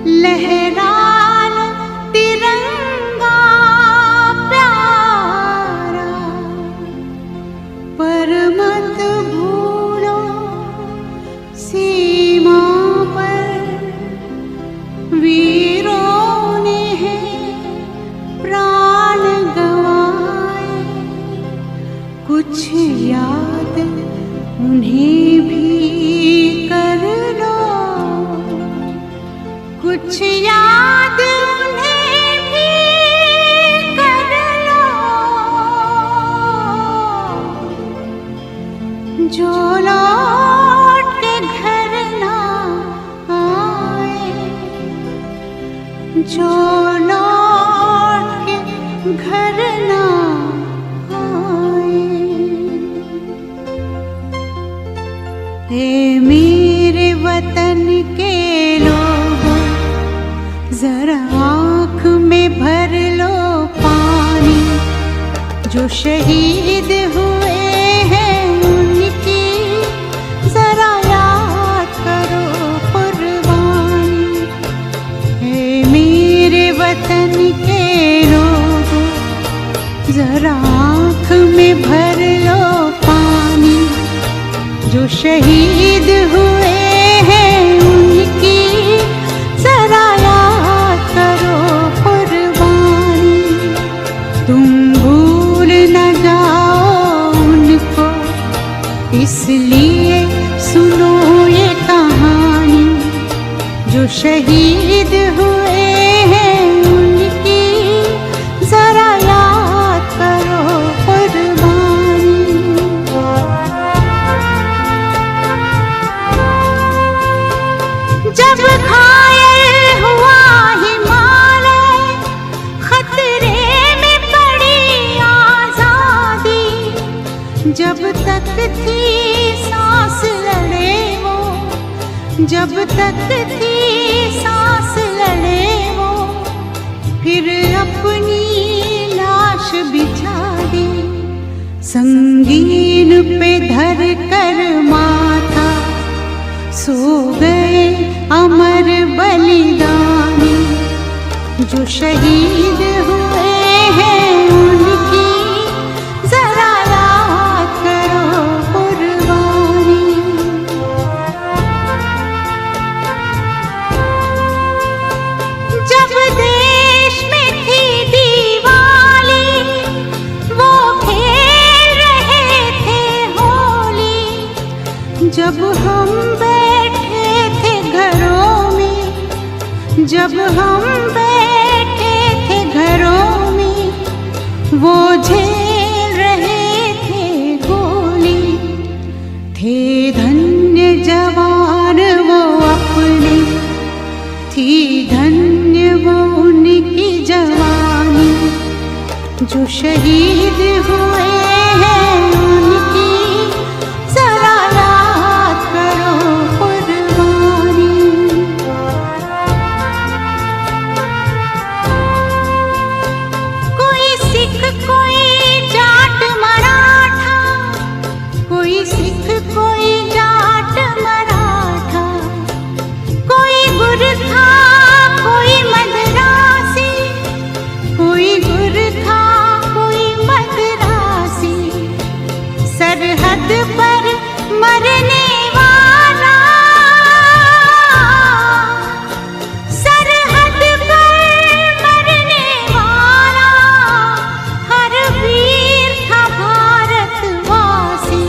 लहरा लो तिरंगा प्यारा, पर मत भूलो सीमा पर वीरों ने है प्राण गंवाए। कुछ याद उन्हें भी कर लो, कुछ याद उन्हें भी कर लो, जो लौट के घर ना आए, जो लौट के घर ना आए। ए मेरे वतन के लोगों, जरा आँख में भर लो पानी। जो शहीद हुए हैं उनकी जरा याद करो कुर्बानी। हे मेरे वतन के लोगों, जरा आँख में भर लो पानी। जो शहीद हुए हैं उनकी जरा याद करो कुर्बानी। तुम भूल न जाओ उनको, इसलिए सुनो ये कहानी। जो शहीद हुए हैं उनकी जरा याद करो कुर्बानी। जब घायल हुआ हिमालय, खतरे में पड़ी आजादी। जब तक थी सांस लड़े वो, जब तक थी सांस लड़े वो, फिर अपनी लाश बिछा दी। संगीन पे धर कर माथा सो गए अमर बलिदानी। जो शहीद हुए हैं उनकी जरा याद करो कुर्बानी। जब देश में थी दिवाली, वो खेल रहे थे होली। जब हम बैठे थे घरों में, जब हम बैठे थे घरों में, वो झेल रहे थे गोली। थे धन्य जवान वो अपने, थी धन्य वो उनकी जवानी। जो शहीद हुए हैं उनकी जरा याद करो कुर्बानी। कोई सिख कोई जाट मराठा, कोई सिख कोई जाट मराठा। कोई गुरखा कोई मद्रासी, कोई गुरखा कोई मद्रासी। सरहद पर मरने वाला, सरहद पर मरने वाला, हर वीर था भारतवासी।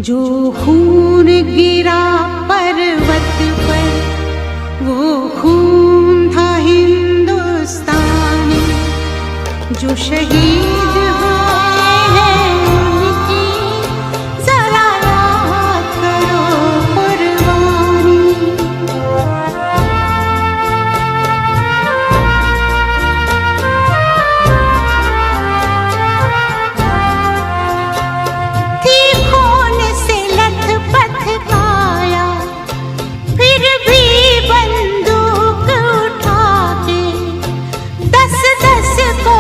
जो खून गिरा पर्वत पर, वो खून था हिंदुस्तानी। जो शहीद हुए हैं उनकी जरा याद करो कुर्बानी। थी खून से लथपथ काया, फिर भी बंदूक उठा के 10-10 को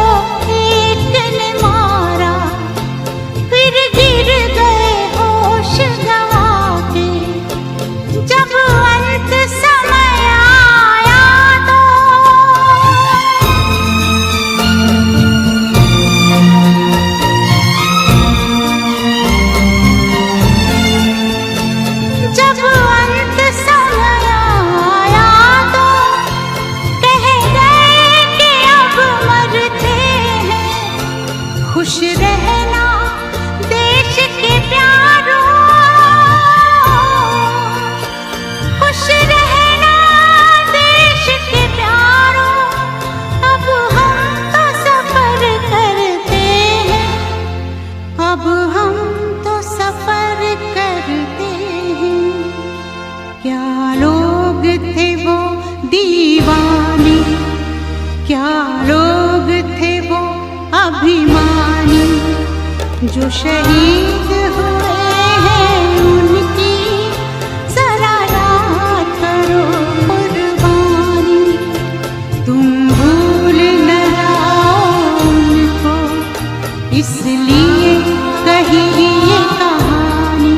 एक स्वाभिमानी जो शहीद हुए हैं उनकी जरा याद करो कुर्बानी। तुम भूल न जाओ उनको इसलिए कही ये कहानी।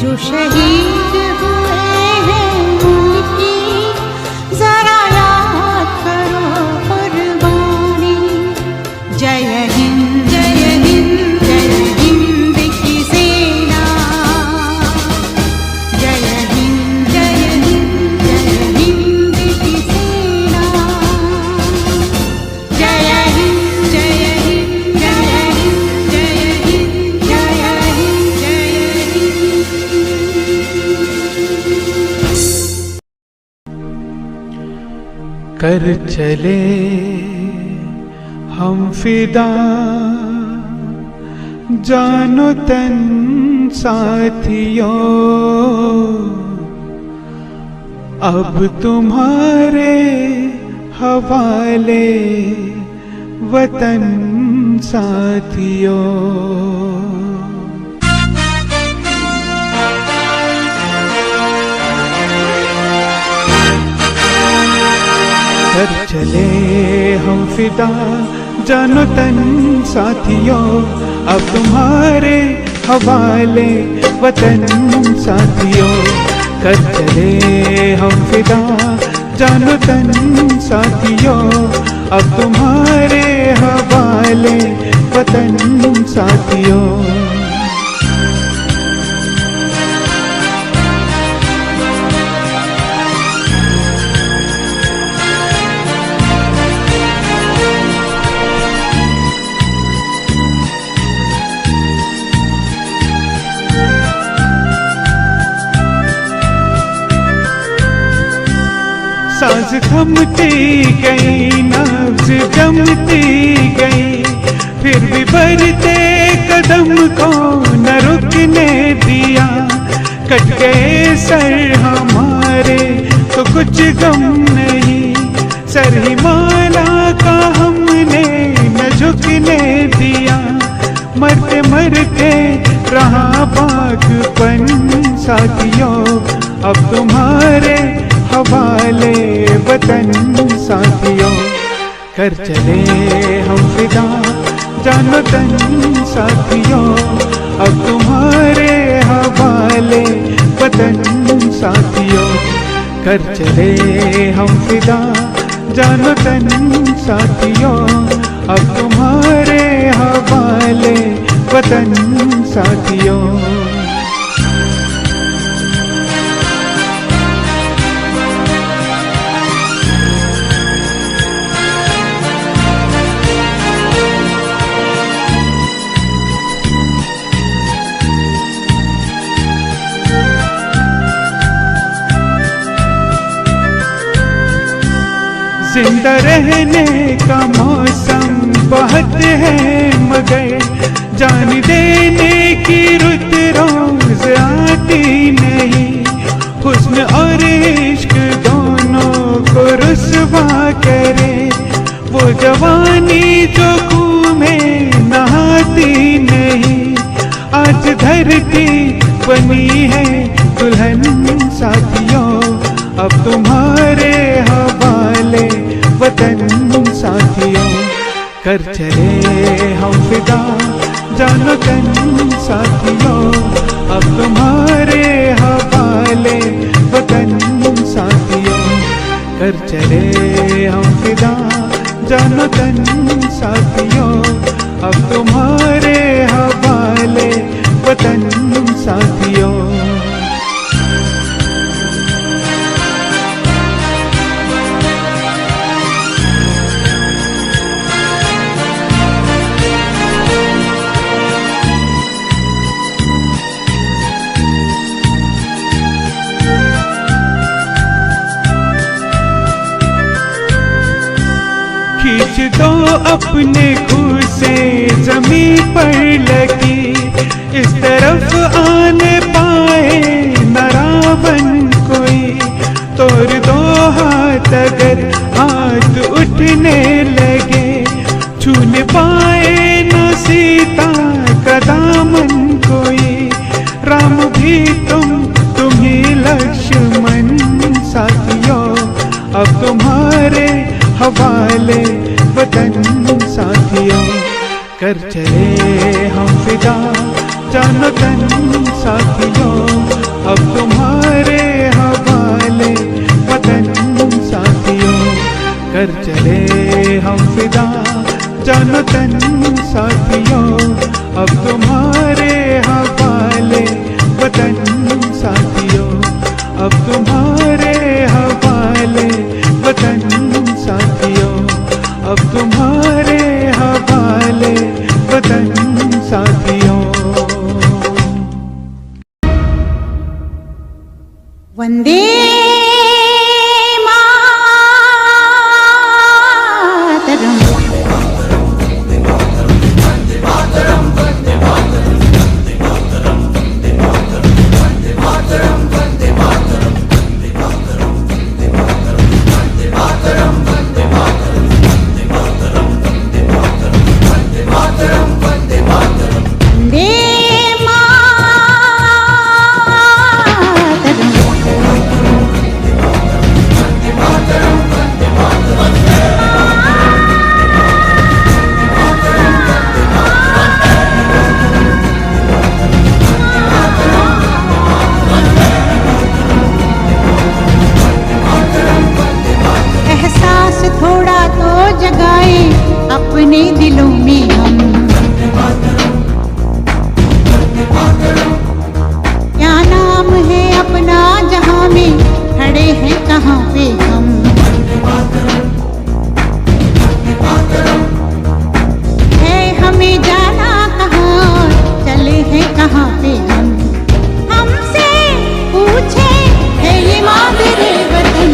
जो शहीद हुए हैं उनकी जरा याद करो कुर्बानी। जय हिंद जय हिंद जय हिंद की सेना। जय हिंद जय हिंद जय हिंद की सेना। जय हिंद जय हिंद जय हिंद जय हिंद जय हिंद जय हिंद। कर चले हम फिदा जानो तन साथियों, अब तुम्हारे हवाले वतन साथियों। कर चले हम फिदा जानो तन साथियों, अब तुम्हारे हवाले वतन साथियों। कर चले हम फिदा जानो तन साथियों, अब तुम्हारे हवाले वतन साथियों। सांस थमती गई नब्ज जमती गई, फिर भी बढ़ते कदम को न रुकने दिया। कट गए सर हमारे तो कुछ गम नहीं, सर हिमालय का हमने न झुकने दिया। मरते मरते रहा बागपन साथियों, अब तुम्हारे हवाले वतन साथियों। कर चले हम फिदा जानो तन साथियों, अब तुम्हारे हवाले वतन साथियों। कर चले हम फिदा जानो तन साथियों, अब तुम्हारे हवाले वतन साथियों। जिंदा रहने का मौसम बहुत है मगर जान देने की रुत रोज आती नहीं। हुस्न और इश्क दोनों को रुसवा करे, वो जवानी जो खून में नहाती नहीं। आज धरती बनी है दुल्हन साथियों, अब तुम्हारे हवाले वतन साथियों। कर चले हम फिदा जानो तन साथियों, अब तुम्हारे हवाले वतन साथियों। कर चले हम फिदा जानो तन साथियों, अब तुम्हारे हवाले वतन साथियों। खींच दो अपने खूह से जमीन पर लगी, इस तरफ आने पाए न रावण कोई। तोड़ दो हाथ अगर हाथ उठने लगे, छूने पाए न सीता का दामन कोई, राम भी तुम्ही लक्ष्मण साथियों, अब तुम्हारे हवाले वतन साथियों। कर चले हम फिदा जानो तन साथियों, अब तुम्हारे हवाले वतन साथियों। कर चले हम फिदा जानो तन साथियों, अब तुम्हारे हवाले वतन साथियों, अब तुम्हारे हवाले वतन साथियों, अब तुम्हारे हवाले वतन साथियों। वंदे थोड़ा तो जगाए अपने दिलों में हम, क्या नाम है अपना जहां में, खड़े हैं कहाँ पे हम। है हमें जाना कहाँ, चले हैं कहाँ पे हम, हमसे पूछे है ये मादरे वतन।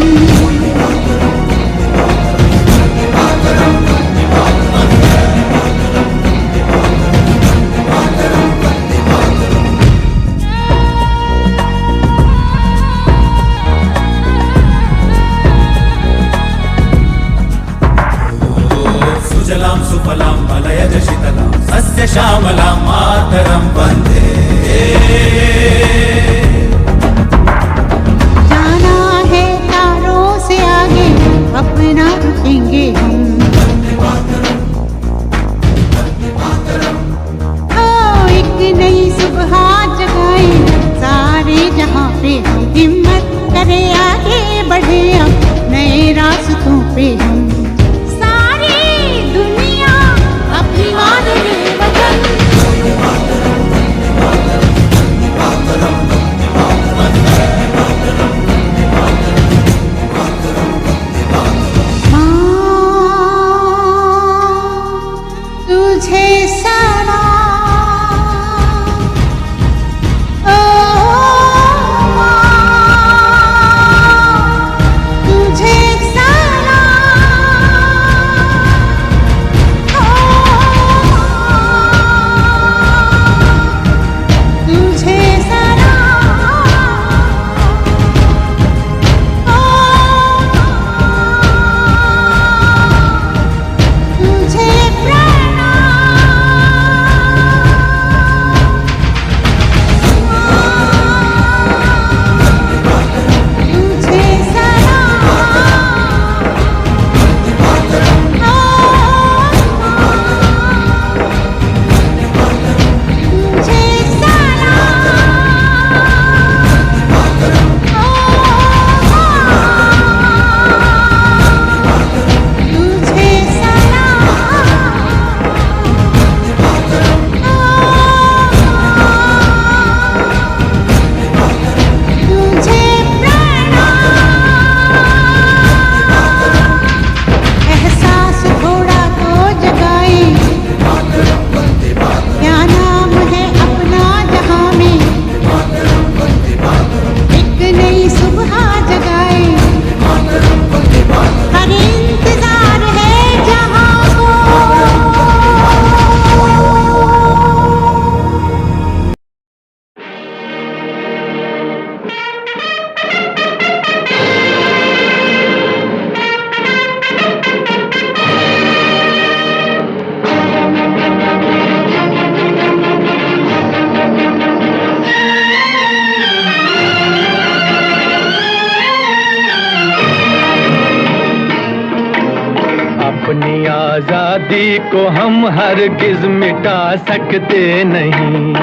अपनी आजादी को हम हरगिज मिटा सकते नहीं,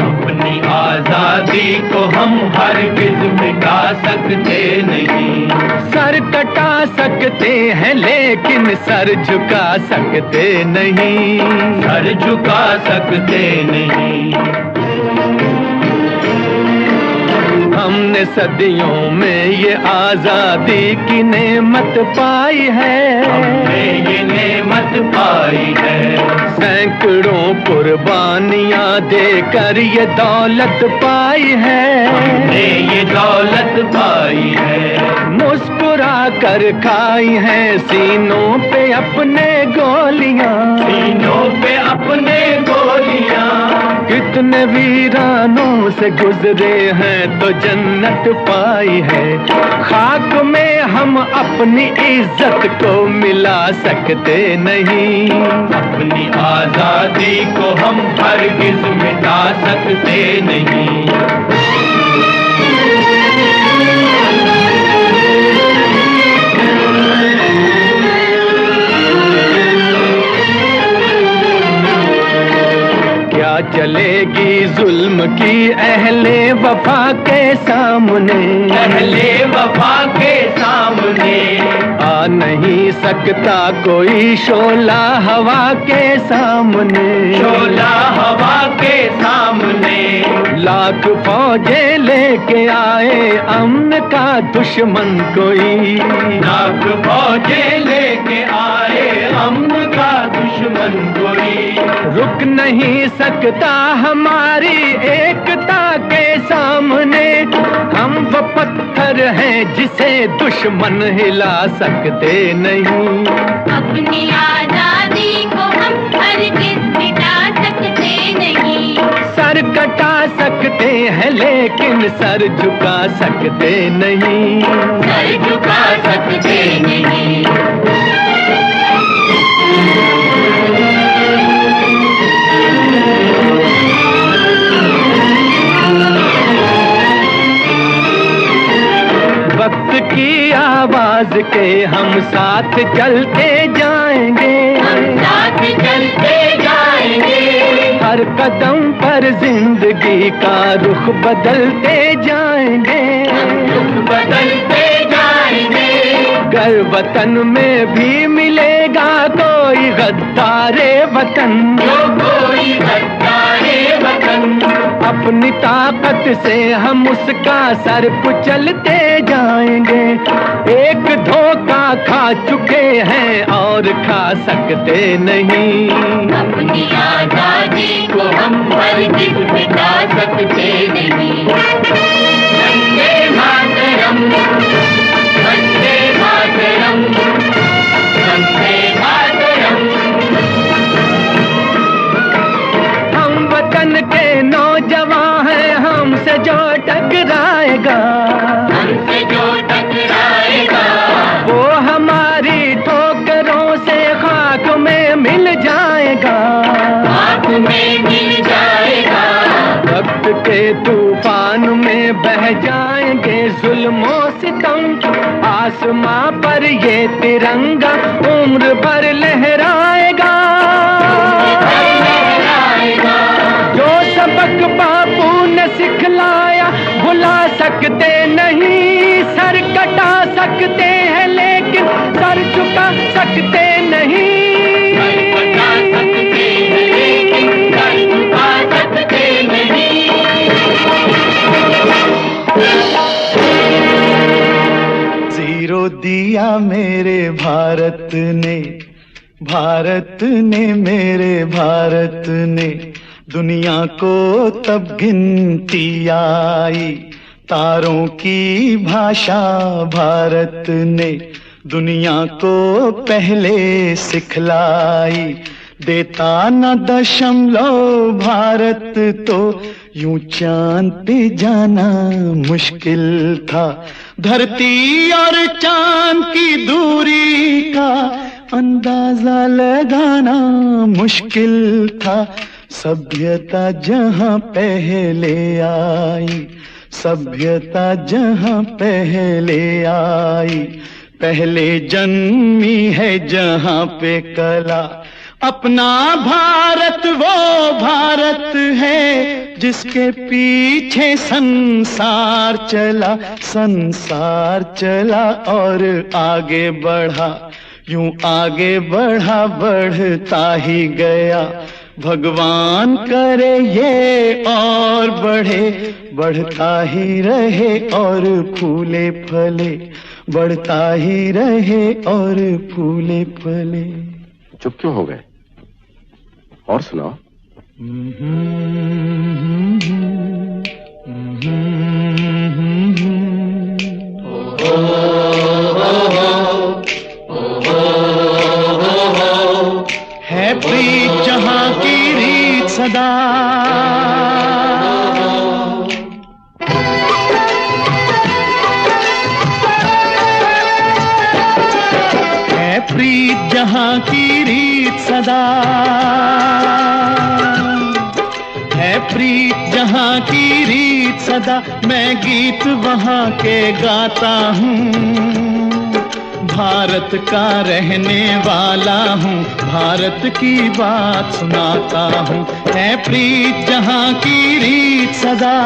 अपनी आजादी को हम हरगिज मिटा सकते नहीं। सर कटा सकते हैं लेकिन सर झुका सकते नहीं, सर झुका सकते नहीं। हमने सदियों में ये आजादी की नेमत पाई है, हमने ये नेमत पाई है। सैकड़ों कुर्बानियां देकर ये दौलत पाई है, हमने ये दौलत पाई है। मुस्कुरा कर खाई है सीनों पे अपने गोलियां, सीनों पे अपने गोलियां। कितने वीरानों से गुजरे हैं तो जन्नत पाई है। खाक में हम अपनी इज्जत को मिला सकते नहीं, अपनी आजादी को हम हरगिज मिटा सकते नहीं। चलेगी जुल्म की अहले वफा के सामने, अहले वफा के सामने। आ नहीं सकता कोई शोला हवा के सामने, शोला हवा के सामने। लाख फौजें लेके आए अमन का दुश्मन कोई, लाख फौजें लेके आए अमन का दुश्मन कोई। रुक नहीं सकता हमारी एकता के सामने। हम वो पत्थर हैं जिसे दुश्मन हिला सकते नहीं, अपनी आजादी को हम हरगिज मिटा सकते नहीं। सर कटा सकते हैं लेकिन सर झुका सकते नहीं, सर झुका सकते नहीं। वक्त की आवाज के हम साथ चलते जाएंगे, हम साथ चलते जाएंगे। हर कदम पर जिंदगी का रुख बदलते जाएंगे, रुख बदलते जाएंगे। गर वतन में भी मिलेगा कोई गद्दारे वतन, जो कोई गद्दारे वतन। अपनी ताकत से हम उसका सर कुचलते जाएंगे। एक धोखा खा चुके हैं और खा सकते नहीं, अपनी आजादी को हम हरगिज मिटा सकते नहीं। वंदे मातरम, वंदे मातरम, वंदे मातरम। हम वतन के नौजवान हैं, हमसे जो टकराएगा, हमसे जो टकराएगा, वो हमारी ठोकरों से खाक में मिल जाएगा, खाक में मिल जाएगा। वक्त के तूफान में बह जाएंगे जुल्मों सितम। आसमां पर ये तिरंगा उम्र भर लहराएगा। जो सबक बापू ने सिखलाया भुला सकते नहीं। सर कटा सकते हैं लेकिन सर झुका सकते नहीं, सर कटा सकते हैं लेकिन सर झुका सकते नहीं। जीरो दिया मेरे भारत ने, भारत ने मेरे भारत ने। दुनिया को तब गिनती आई, तारों की भाषा भारत ने दुनिया को पहले सिखलाई। देता न दशमलव भारत तो यूं चांद पे जाना मुश्किल था। धरती और चांद की दूरी का अंदाजा लगाना मुश्किल था। सभ्यता जहां पहले आई, सभ्यता जहां पहले आई, पहले जन्मी है जहां पे कला। अपना भारत वो भारत है जिसके पीछे संसार चला, संसार चला और आगे बढ़ा, यूं आगे बढ़ा बढ़ता ही गया। भगवान करे ये और बढ़े, बढ़ता ही रहे और फूले फले, बढ़ता ही रहे और फूले फले। चुप क्यों हो गए? और सुनाओ। है प्रीत जहां की रीत सदा, है प्रीत जहां की रीत सदा, है प्रीत जहां की रीत सदा। मैं गीत वहां के गाता हूँ, भारत का रहने वाला हूँ, भारत की बात सुनाता हूँ। है प्रीत जहां की रीत सदा।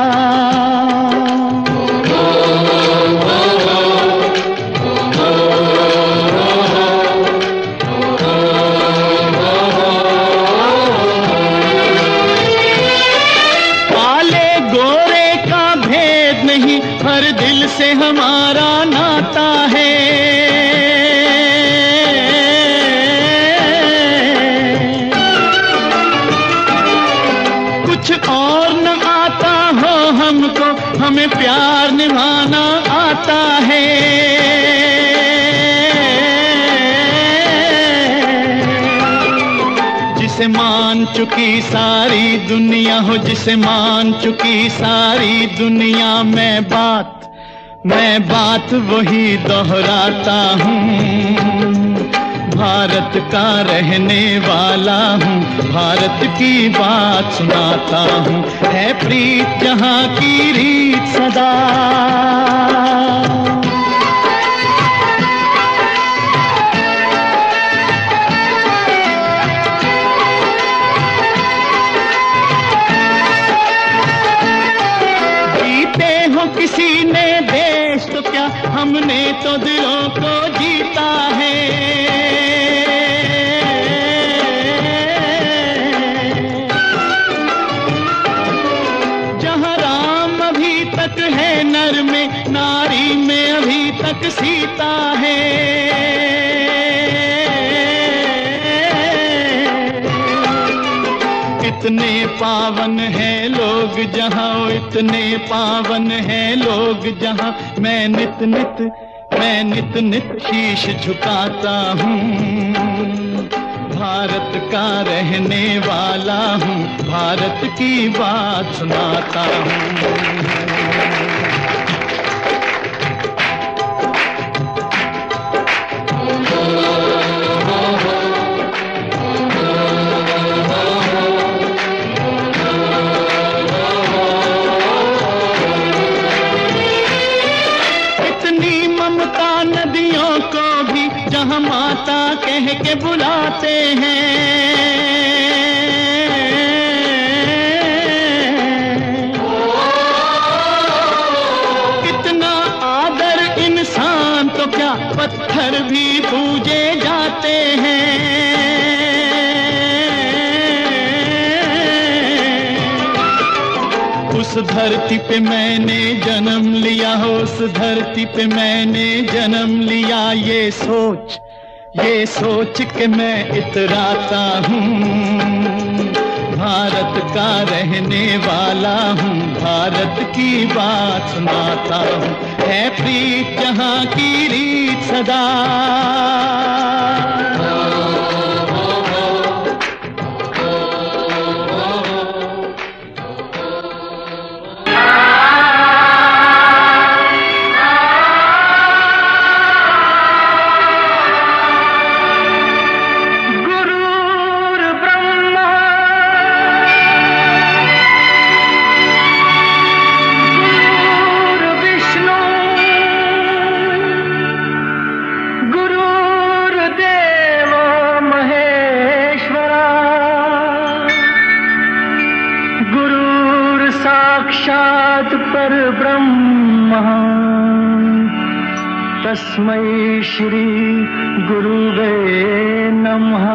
काले गोरे का भेद नहीं, हर दिल से हमारा नाता है। कुछ और न आता हो हमको, हमें प्यार निभाना आता है। जिसे मान चुकी सारी दुनिया हो, जिसे मान चुकी सारी दुनिया, मैं बात वही दोहराता हूँ। भारत का रहने वाला हूँ, भारत की बात सुनाता हूँ। है प्रीत जहां की रीत सदा। जीते हो किसी ने देश तो क्या, हमने तो दिलों को जीता है। है नर में, नारी में अभी तक सीता है। इतने पावन है लोग जहां, इतने पावन है लोग जहां, मैं नित नित शीश झुकाता हूँ। भारत का रहने वाला हूँ, भारत की बात सुनाता हूँ। नदियों को भी जहां माता कह के बुलाते हैं। कितना आदर इंसान तो क्या, पत्थर भी पूजे जाते हैं। उस धरती पे मैंने जन्म लिया हो, उस धरती पे मैंने जन्म लिया, ये सोच के मैं इतराता हूँ। भारत का रहने वाला हूँ, भारत की बात सुनाता हूँ। है प्रीत जहां की रीत सदा। परब्रह्म तस्मै श्री गुरुवे नमः।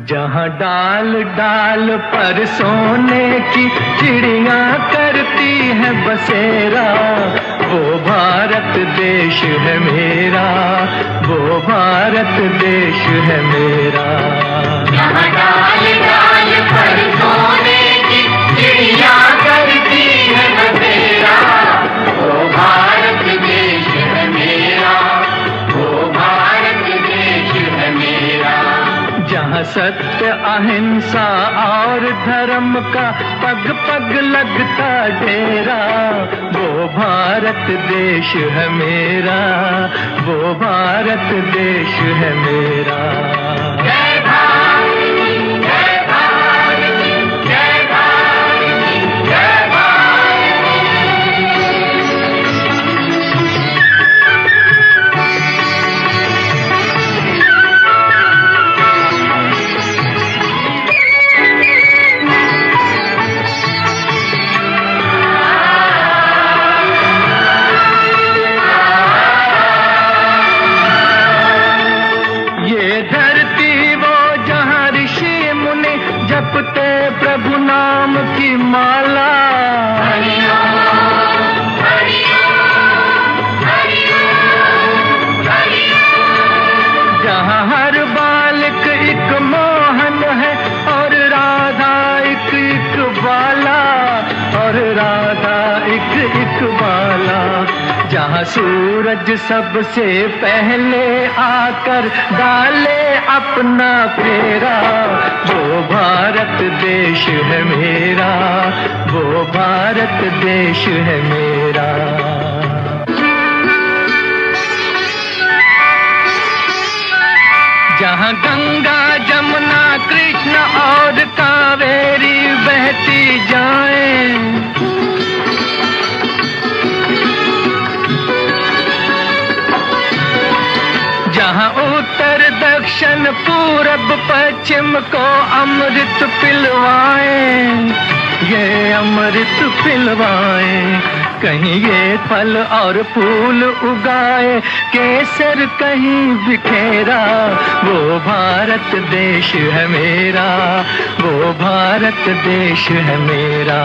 जहाँ डाल डाल पर सोने की चिड़िया करती है बसेरा, वो भारत देश है मेरा, वो भारत देश है मेरा। जहाँ डाल डाल पर सोने की चिड़िया करती है बसेरा, वो भारत देश है मेरा, वो भारत देश है मेरा। जहाँ सत्य अहिंसा और धर्म का पग पग लगता डेरा, वो भारत देश है मेरा, वो भारत देश है मेरा। जय भारती, जय भारती, जय भारती, जय भारती। जपते प्रभु नाम की माला, हरि ओम, हरि ओम, हरि ओम, हरि ओम। जहाँ हर बालक एक मोहन है और राधा एक एक बाला, और राधा एक एक बाला। जहाँ सूरज सबसे पहले आकर डाले अपना फेरा, वो भारत देश है मेरा, वो भारत देश है मेरा। जहाँ गंगा जमुना कृष्ण और कावेरी बहती जाएं, जहाँ उत्तर दक्षिण पूरब पश्चिम को अमृत पिलवाएं, ये अमृत पिलवाएं। कहीं ये फल और फूल उगाए, केसर कहीं बिखेरा, वो भारत देश है मेरा, वो भारत देश है मेरा।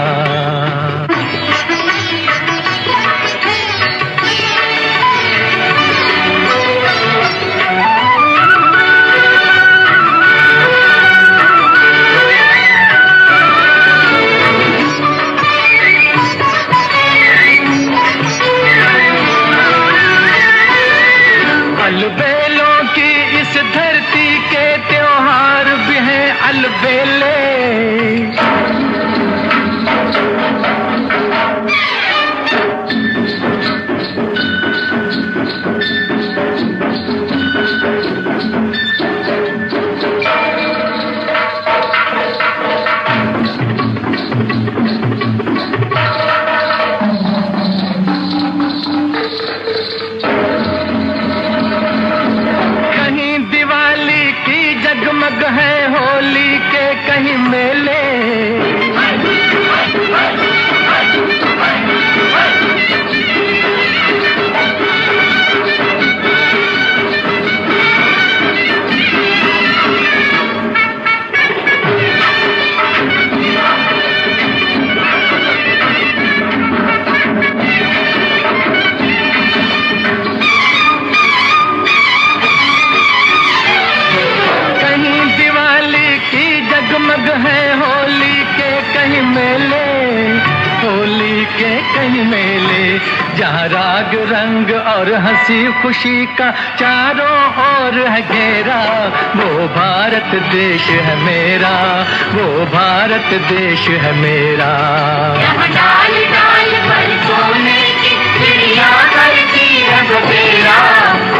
अलबेलों की इस धरती के त्योहार भी हैं अलबेले। जगमग है होली के कहीं मेले, जगमग है होली के कहीं मेले, होली के कहीं मेले। जहाँ राग रंग और हंसी खुशी का चारों ओर है घेरा, वो भारत देश है मेरा, वो भारत देश है मेरा। यहाँ डाल डाल पर सोने की चिड़िया करती है बसेरा,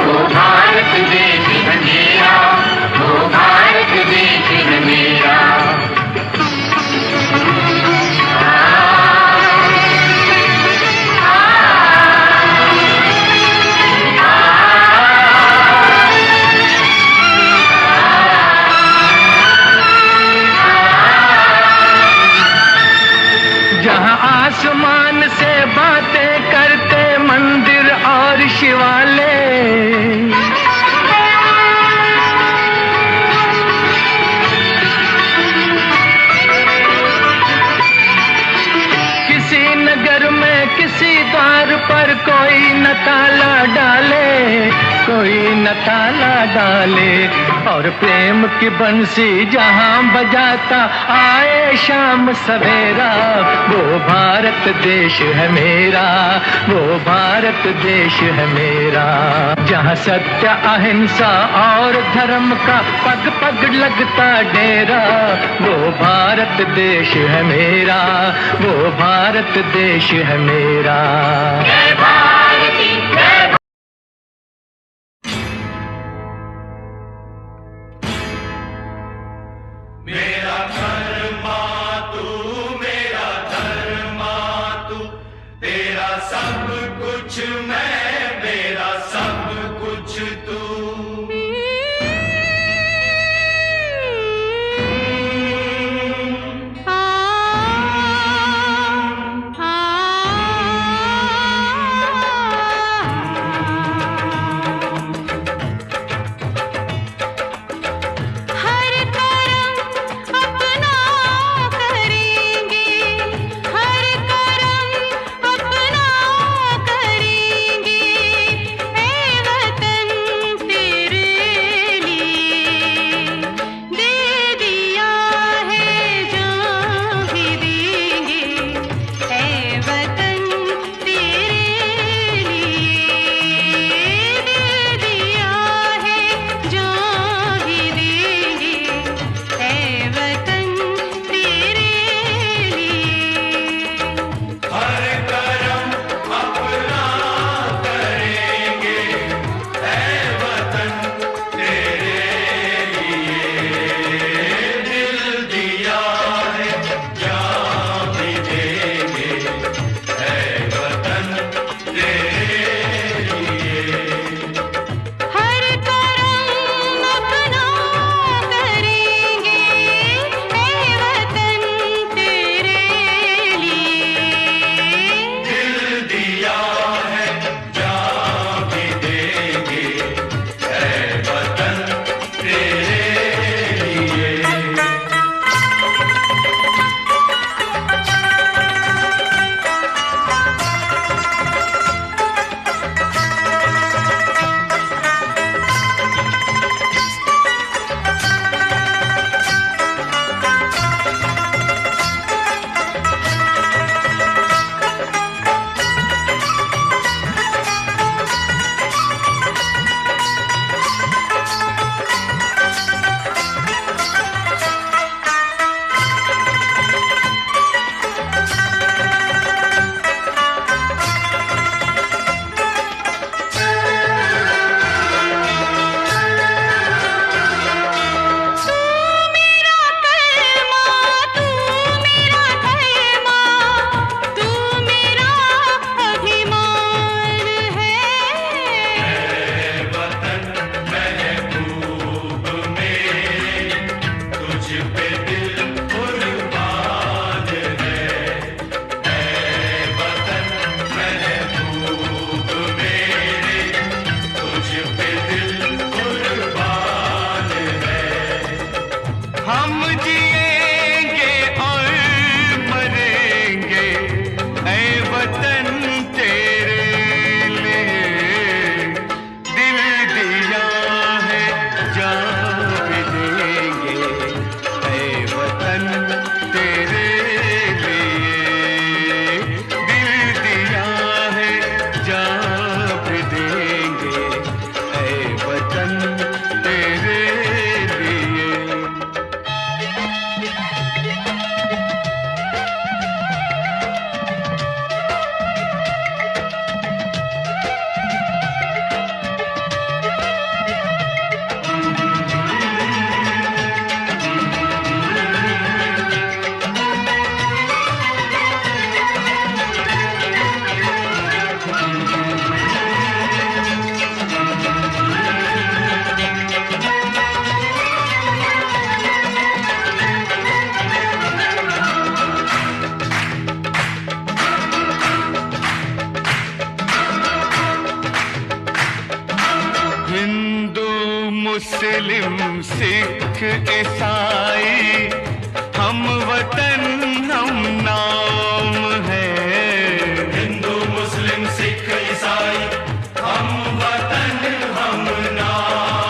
वो भारत देश है मेरा, वो भारत देश है मेरा। माला डाले और प्रेम की बंसी जहां बजाता आए शाम सवेरा। वो भारत देश है मेरा, वो भारत देश है मेरा, जहां सत्य अहिंसा और धर्म का पग पग लगता डेरा। वो भारत देश है मेरा, वो भारत देश है मेरा। जय भारती जय मेरा धर्मा तू, मेरा धर्मा तू, तेरा सब कुछ मैं, मेरा सब कुछ तू। मुस्लिम सिख ईसाई हम वतन हम नाम है। हिंदू मुस्लिम सिख ईसाई हम वतन हम नाम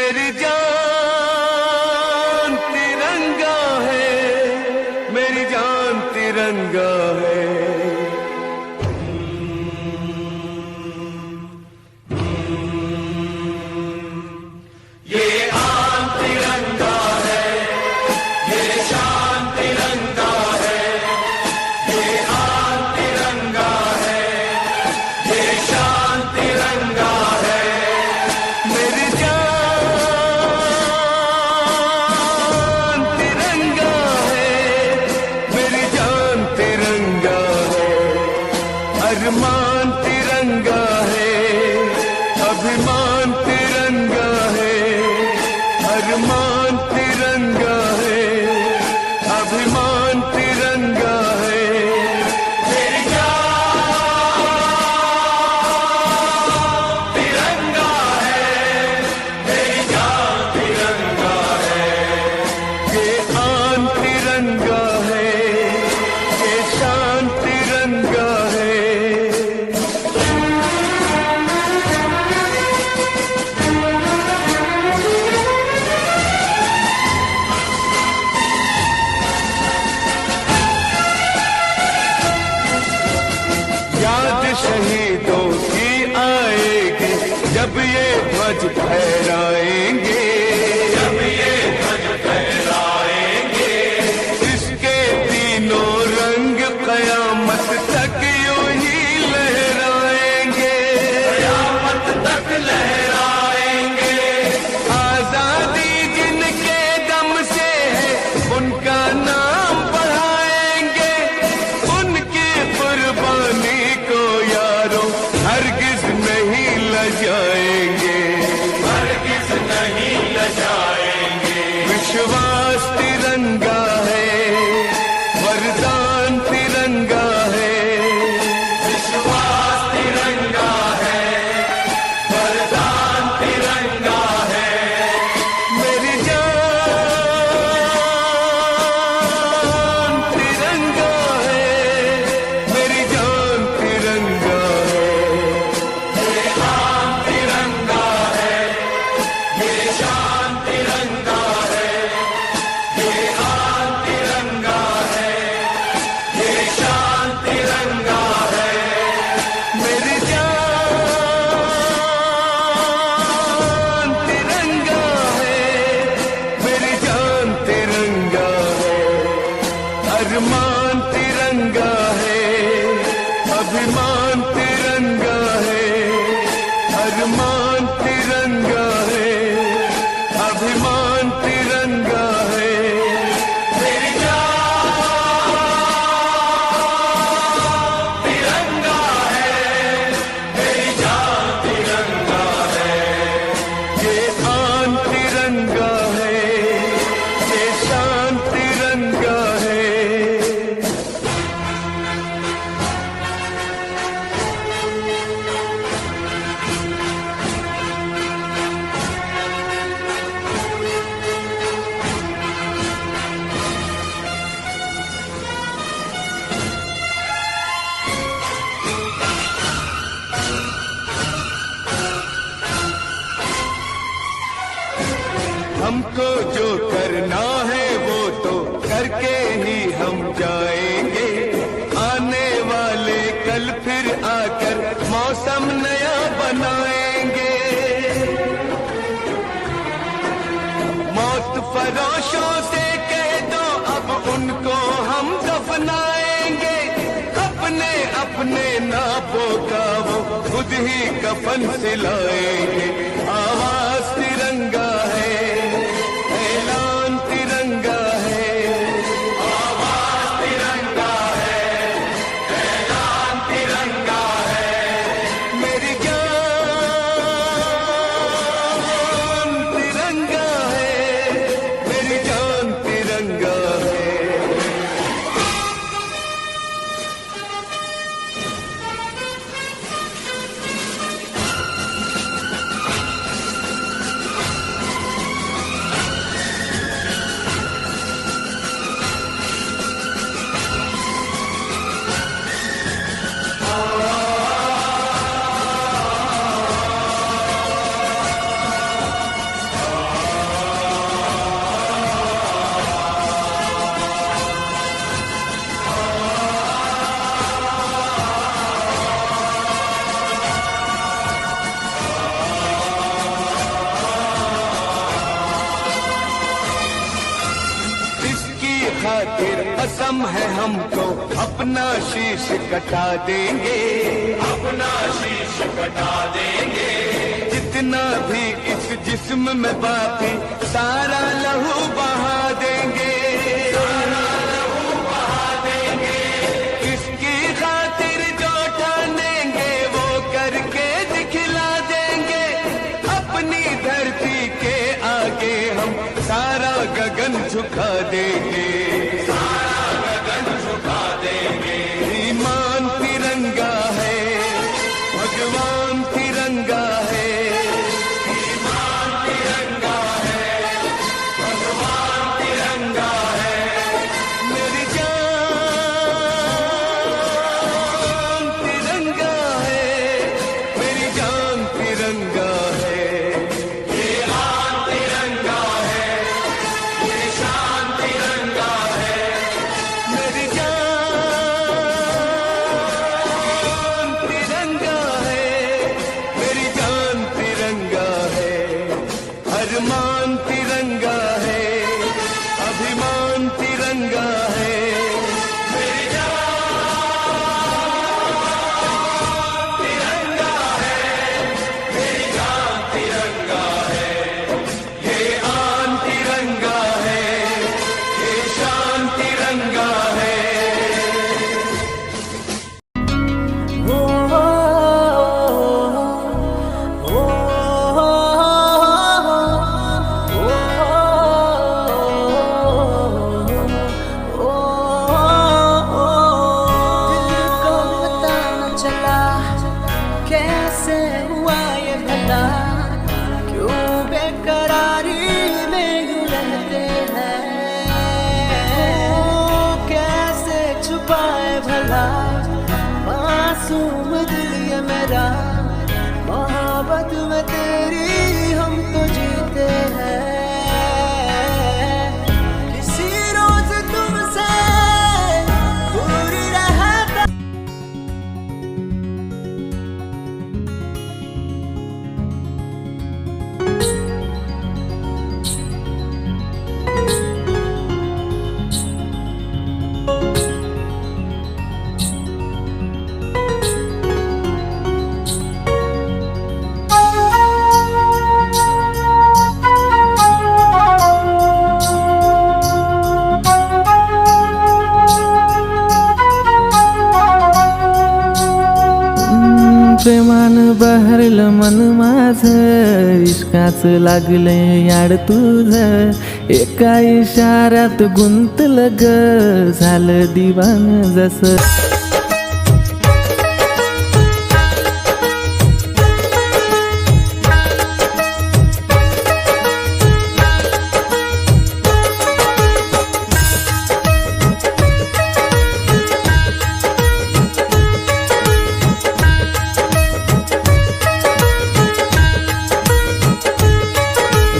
मेरी जान तिरंगा है, मेरी जान तिरंगा है। ये आन तिरंगा है, ये शान तिरंगा है, ये आन तिरंगा है, ये शान तिरंगा है। मेरी जान तिरंगा है, मेरी जान तिरंगा है। अरमान तिरंगा है, अभिमान तिरंगा है। अरमान तिरंगा है, अभिमान तिरंगा है। मेरी जान तिरंगा है, मेरी जान तिरंगा है। ये आन तिरंगा है, ये शान तिरंगा है। याद शहीदों की आएगी जब ये ध्वज फहराएंगे, जब ये ध्वज फहराएंगे। इसके तीनों रंग कयामत तक यूं ही लहराएंगे, कयामत तक लहराएंगे। आजादी जिनके दम से है उनका नाम बढ़ाएंगे। उनकी कुर्बानी को यारों हरगिज नहीं लजाएंगे, हरगिज नहीं लजाएंगे। विश्वास तिरंगा है, वरदान तिरंगा है। विश्वास तिरंगा है, वरदान तिरंगा है। मेरी जान तिरंगा है, मेरी जान तिरंगा है। ये आन तिरंगा है, ये शान तिरंगा है। ये आन तिरंगा है, ये शान तिरंगा है। मेरी जान तिरंगा है, मेरी जान तिरंगा है। अरमान तिरंगा है, अभिमान तिरंगा है। अरमान तिरंगा है, अभिमान तिरंगा है। मेरी जान तिरंगा है, मेरी जान तिरंगा है। ये आन तिरंगा है, ये शान तिरंगा है। हमको जो करना है वो तो करके ही हम जाएंगे। आने वाले कल फिर आकर मौसम नया बनाएंगे। मौत फरोशों से कह दो अब उनको हम दफनाएंगे। अपने अपने नापों का वो खुद ही कफन सिलाएंगे। आवाज तिरंगा है, ऐलान तिरंगा है। आवाज तिरंगा है, ऐलान तिरंगा है। मेरी जान तिरंगा है, मेरी जान तिरंगा है। फिर कसम है हमको अपना शीश कटा देंगे, अपना शीश कटा देंगे। जितना भी इस जिस्म में बाकी सारा लहू बहा देंगे, सारा लहू बहा देंगे। इसकी खातिर जो ठानेंगे वो करके दिखला देंगे। अपनी धरती के आगे हम सारा गगन झुका देंगे, सारा गगन झुका देंगे। ईमान तिरंगा है, भगवान तिरंगा है, ईमान तिरंगा है, भगवान तिरंगा है। मेरी जान तिरंगा है, मेरी जान तिरंगा है। ये आन तिरंगा है, ये शान तिरंगा है। मेरी जान तिरंगा है, मेरी जान तिरंगा है। अरमान तिरंगा है, अभिमान तिरंगा है। मेरी जान तिरंगा है, मेरी जान तिरंगा है। ये आन तिरंगा है, ये शान तिरंगा है। दिल को पता न चला कैसे हुआ ये भला, क्यों बेकरारी में यूं रहते हैं। कैसे छुपाए भला मासूम दिल ये मेरा, मोहब्बत में तेरी हम तो जीते हैं। किसी रोज तुमसे दूर रहता प्रेमान बहरल मन माझं, इश्काच लागले याड तुझं। एका इशाऱ्यात गुंतलं ग, झालं दिवान जसं।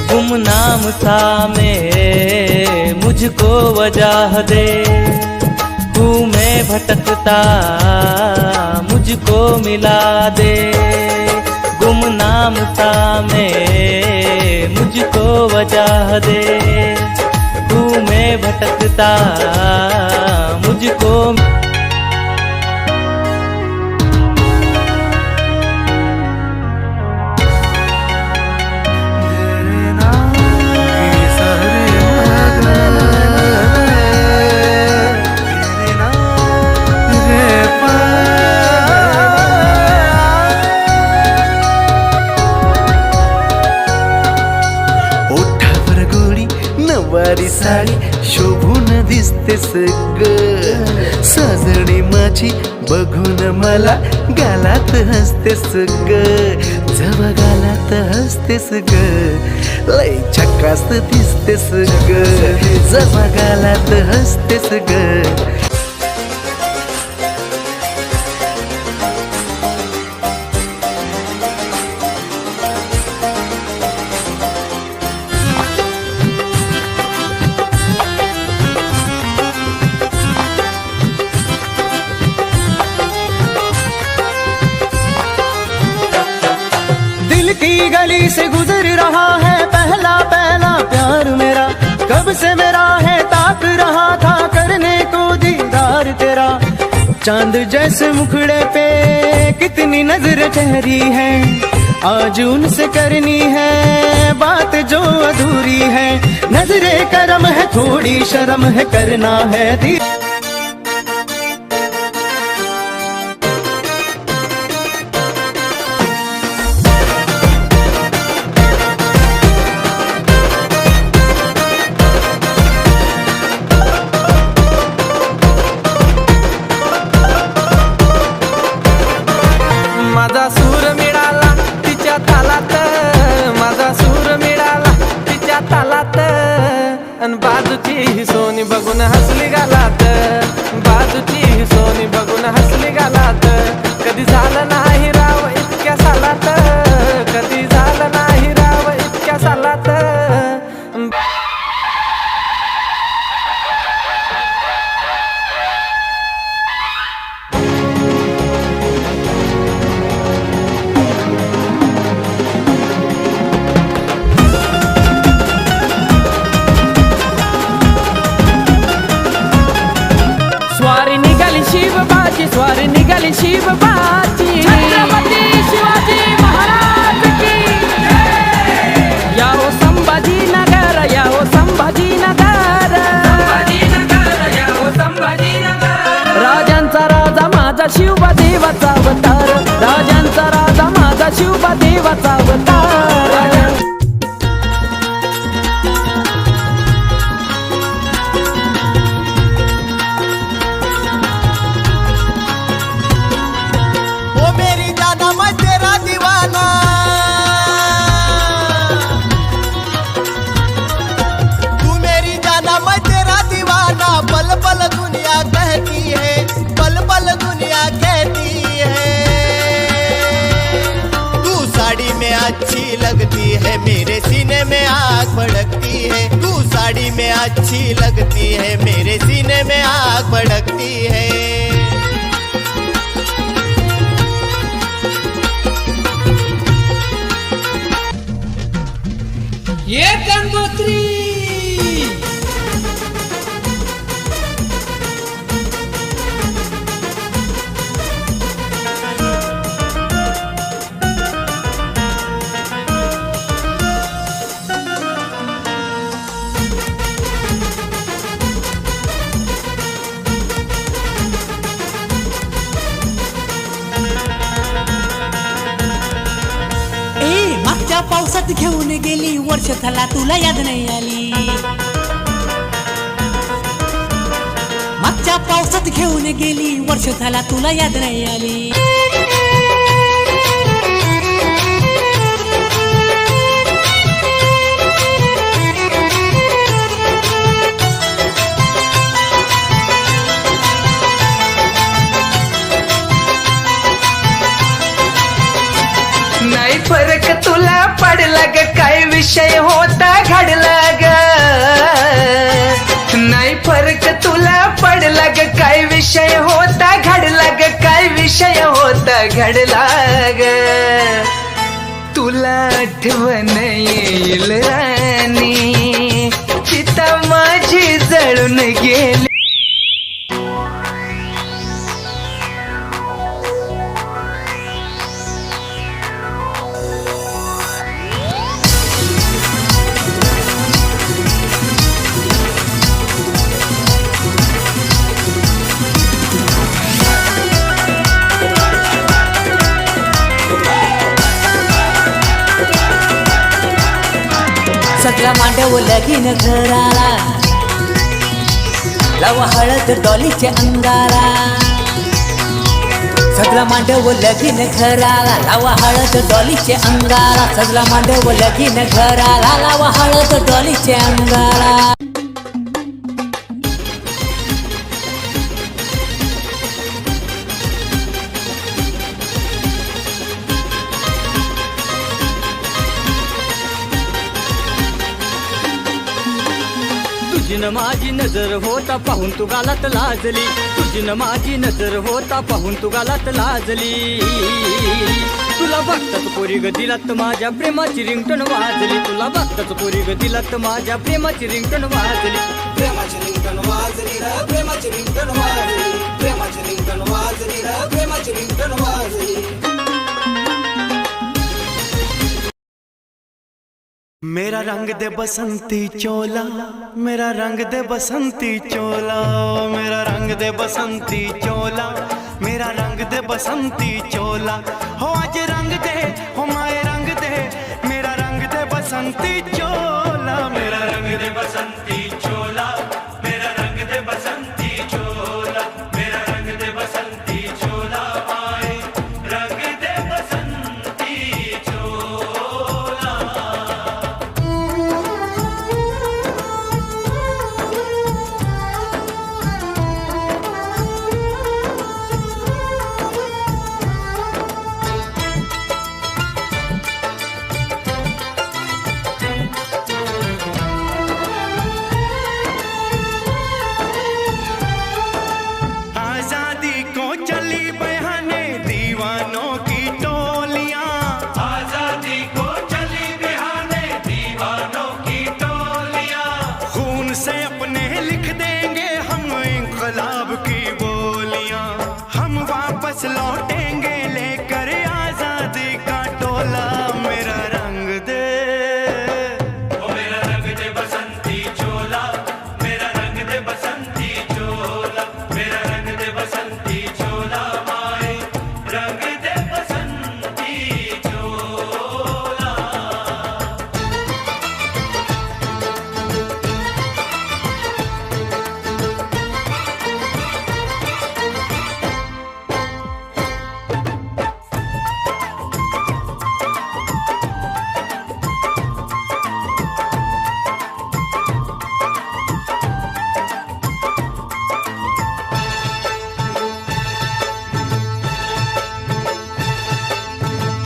गुमनाम सा मेरे मुझको वजह दे, हूँ मैं भटकता मुझको मिला दे। गुमनाम सा मेरे मुझको वजह दे, हूँ मैं भटकता मुझको। ओठावर गोळी नवारी साडी शोभून दिसतेस ग, सजणी माझी बघून मला गालात हसतेस ग, जवा गालात हसतेस ग, लय झकास दिसतेस ग, जवा गालात हसतेस ग. दिल की गली से गुजर रहा है पहला पहला प्यार मेरा, कब से मेरा है ताक रहा था करने को दीदार तेरा। चांद जैसे मुखड़े पे कितनी नजर ठहरी है, आज उनसे करनी है बात जो अधूरी है। नजरे करम है थोड़ी शर्म है करना है दी। माझा सूर मिळाला तिच्या तालात, माझा सूर मिळाला तिच्या तालात, अन बाजूची ही सोनी बघून हसली गालात, बाजूची ही सोनी बघून हसली गालात। कधी झालं नाही राव इतक्या सालात, कधी झालं नाही राव इतक्या सालात। स्वारी निघाली शिवबाची, स्वारी निघाली शिवबाची, छत्रपती शिवाजी महाराज की याहो संभाजीनगर, याहो संभाजीनगर, याहो संभाजीनगर। राजांचा राजा माझा शिवबा देवाचा अवतार, राजांचा राजा माझा शिवबा देवाचा अवतार। ओ मेरी जाना मैं तेरा दीवाना, तू मेरी जाना मैं तेरा दीवाना। पल पल दुनिया कहती है, पल पल दुनिया कहती है। तू साड़ी में अच्छी लगती है, मेरे सीने में आग भड़कती है। तू साड़ी में अच्छी लगती है, मेरे सीने में आग भड़कती है। ये गंगोत्री मागच्या पावसात घेऊन गेली वर्ष झाला तुला याद नाही आली, मागच्या पावसात घेऊन गेली वर्ष झाला तुला याद नाही आली। नाही फरक तुला पडला ग, काय विषय होता घडला ग, नाही फरक तुला पडला ग, काय विषय होता घडला ग, काय विषय होता घडला ग। तुला आठवण येईल राणी, चिता माझी जळून गेली। सगळा मांडव लगीन घराला, लावा हळद डॉलीच्या अंगाला। सगळा मांडव लगीन घराला, लावा हळद डॉलीच्या अंगाला। सगळा मांडव लगीन घराला, लावा हळद डॉलीच्या अंगाला। तुझी न माझी नजर होता पाहून तू गालात लाजली, तुझी न माझी नजर होता पाहून तू गालात लाजली। तुला बघताच पोरी ग दिलात माझ्या प्रेमाची रिंगटोन वाजली तुला बघताच पोरी ग दिलात माझ्या प्रेमाची रिंगटोन वाजली प्रेमाची रिंगटोन वाजली रे प्रेमाची रिंगटोन वाजली प्रेमाची रिंगटोन वाजली रे प्रेमाची रिंगटोन वाजली मेरा रंग दे बसंती चोला मेरा रंग दे बसंती चोला मेरा रंग दे बसंती चोला मेरा रंग दे बसंती चोला हो आज रंग दे हो माए रंग दे मेरा रंग दे बसंती चोला मेरा रंग दे बसंती चोला मेरा रंग दे बसंती चोला मेरा रंग दे बसंती चोला माए रंग दे बसंती चोला आजादी को चली बहाने दीवानों की टोलियां आजादी को चली बहाने दीवानों की टोलियां खून से अपने लिख देंगे हम इंकलाब की बोलियां हम वापस लौटेंगे लेकर आजादी का टोला मेरा रंग दे ओ मेरा रंग दे बसंती चोला मेरा रंग दे बसंती चोला मेरा रंग दे बसंती चोला माए रंग दे बसंती चोला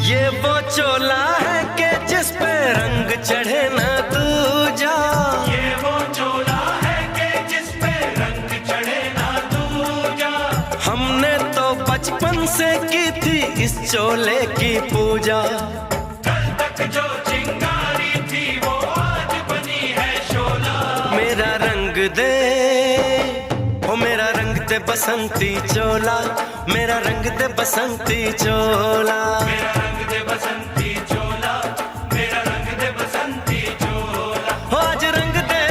ये वो चोला है कि जिस पे रंग चढ़े न दूजा ये वो चोला है कि जिस पे रंग चढ़े न दूजा हमने तो बचपन से की थी इस चोले की पूजा कल तक जो चिंगारी थी वो आज बनी है शोला मेरा रंग दे ओ मेरा रंग दे बसंती चोला मेरा रंग दे बसंती चोला मेरा रंग दे बसंती चोला मेरा रंग दे बसंती चोला हो आज रंग दे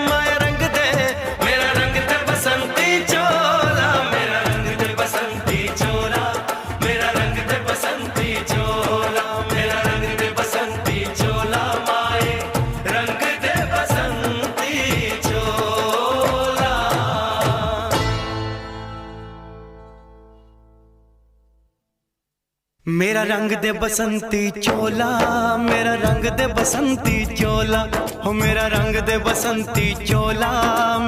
माया रंग दे मेरा रंग दे बसंती चोला मेरा रंग दे बसंती चोला मेरा रंग दे बसंती चोला मेरा रंग दे बसंती चोला माए रंग दे बसंती चोला मेरा रंग दे बसंती चोला मेरा रंग दे बसंती चोला हो मेरा रंग दे बसंती चोला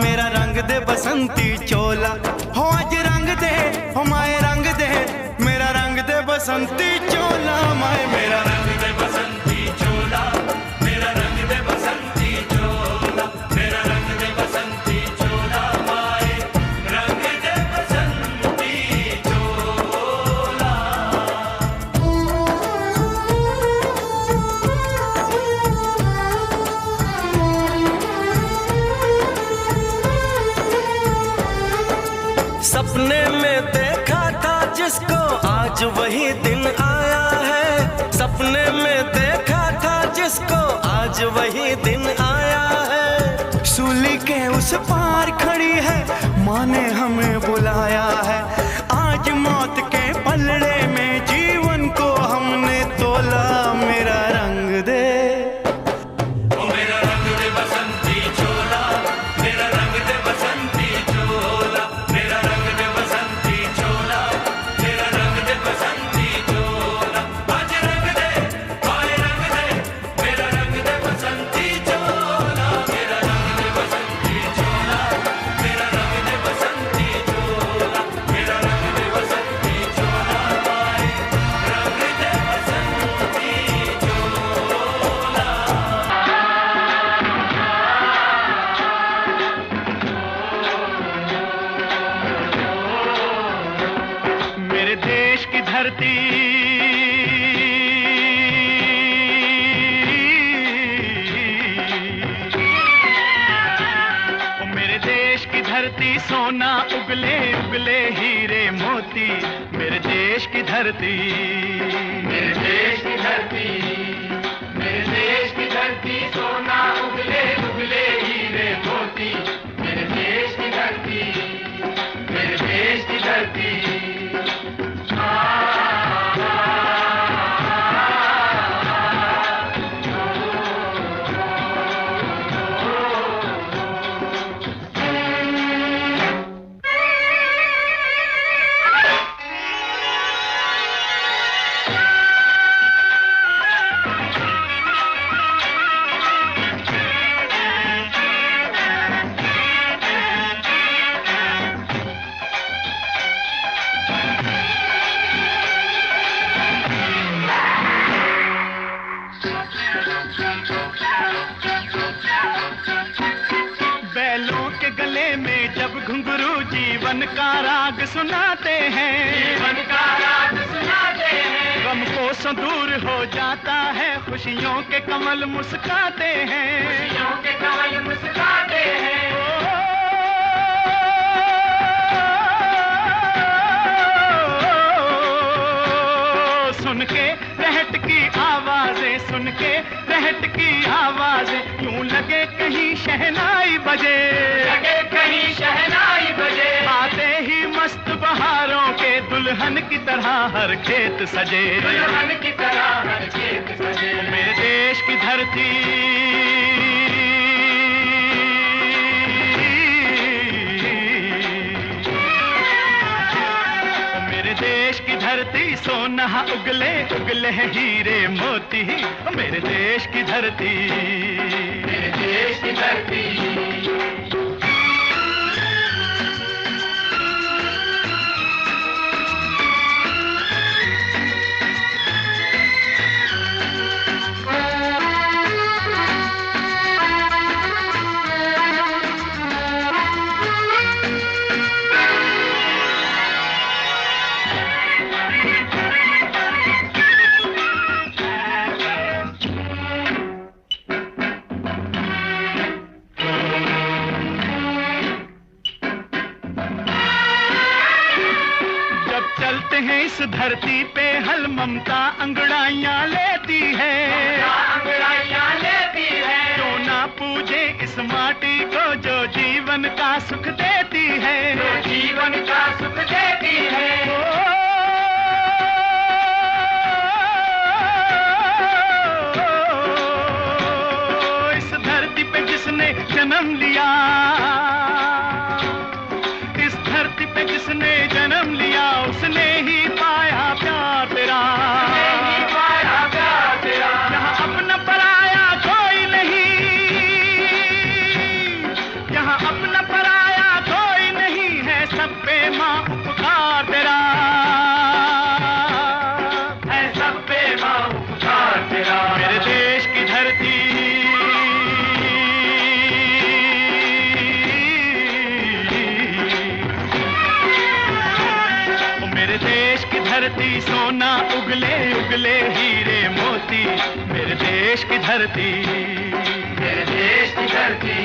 मेरा रंग दे बसंती चोला हो आज रंग दे हो माए रंग दे मेरा रंग दे बसंती चोला माए मेरा रंग दे बसंती चोला मेरा रंग दे बसंती चोला मेरा रंग दे बसंती चोला माए रंग दे बसंती चोला सपने में देखा था जिसको आज वही दिन आया है सपने में देखा था जिसको आज वही दिन आया है सूली के उस पार खड़ी है माँ ने हमें बुलाया है आज मौत के पलड़े में जीवन को हमने तोला मेरा रंग दे ओ मेरा रंग दे बसंती चोला मेरा रंग दे बसंती चोला मेरा रंग दे बसंती चोला मेरा रंग दे बसंती चोला आज रंग दे माए रंग दे मेरा रंग दे बसंती चोला मेरा रंग दे बसंती चोला मेरा रंग दे बसंती चोला सोना उगले उगले हीरे मोती, मेरे देश की धरती, मेरे देश की धरती, मेरे देश की धरती, सोना उगले उगले हीरे मोती, मेरे देश की धरती, मेरे देश की धरती। बैलों के गले में जब घुंघरू जीवन का राग सुनाते हैं, जीवन का राग सुनाते हैं, गम को दूर हो जाता है, खुशियों के कमल मुस्काते हैं, खुशियों के कमल मुस्काते हैं। सुन के रहट की आवाजें, सुन के रहट की आवाजें, यूं लगे कहीं शहनाई बजे, लगे कहीं शहनाई बजे। आते ही मस्त बहारों के दुल्हन की तरह हर खेत सजे, दुल्हन की तरह हर खेत सजे। मेरे देश की धरती, देश की धरती, सोना उगले उगले हीरे मोती, मेरे देश की धरती, मेरे देश की धरती। चलते हैं इस धरती पे हल ममता अंगड़ाइयाँ लेती है, अंगड़ाइयाँ लेती है। जो ना पूजे इस माटी को जो जीवन का सुख देती है, जो जीवन का सुख देती है। इस धरती पे जिसने जन्म लिया, इस धरती पे जिसने जन्म लिया, उसने ही पाया प्यार तेरा, पाया प्यार तेरा। यहाँ अपना पराया कोई नहीं, यहाँ अपना पराया कोई नहीं है, सब पे माँ उपकार तेरा है, सब पे माँ उपकार तेरा। मेरे देश की धरती, मेरे देश की धरती, सोना उगले उगले हीरे मोती, मेरे देश की धरती, मेरे देश की धरती।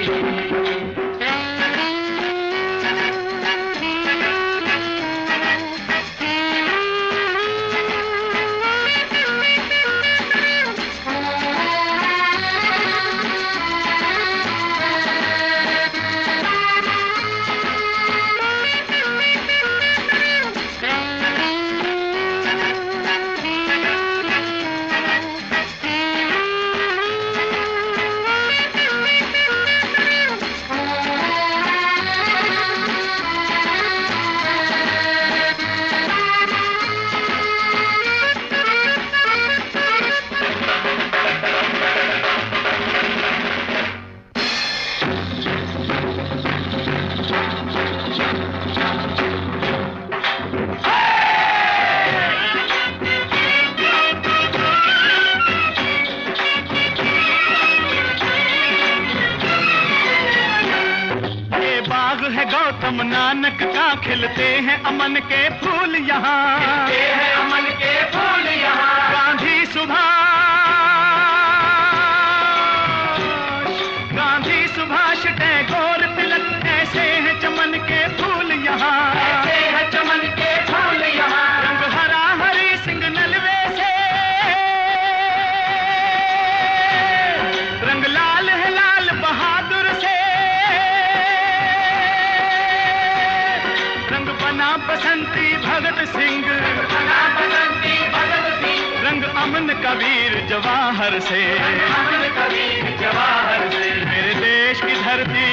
है गौतम नानक का, खिलते हैं अमन के फूल यहाँ, खिलते हैं अमन के फूल यहाँ। गांधी सुभाष, गांधी सुभाष, टैगोर, तिलक, ऐसे हैं चमन के कबीर जवाहर से, अमर कबीर जवाहर से। मेरे देश की धरती,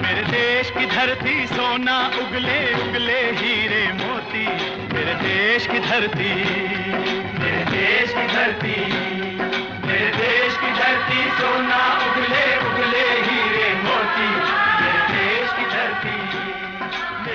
मेरे देश की धरती सोना उगले उगले हीरे मोती। मेरे देश की धरती, मेरे देश की धरती, मेरे देश की धरती सोना उगले उगले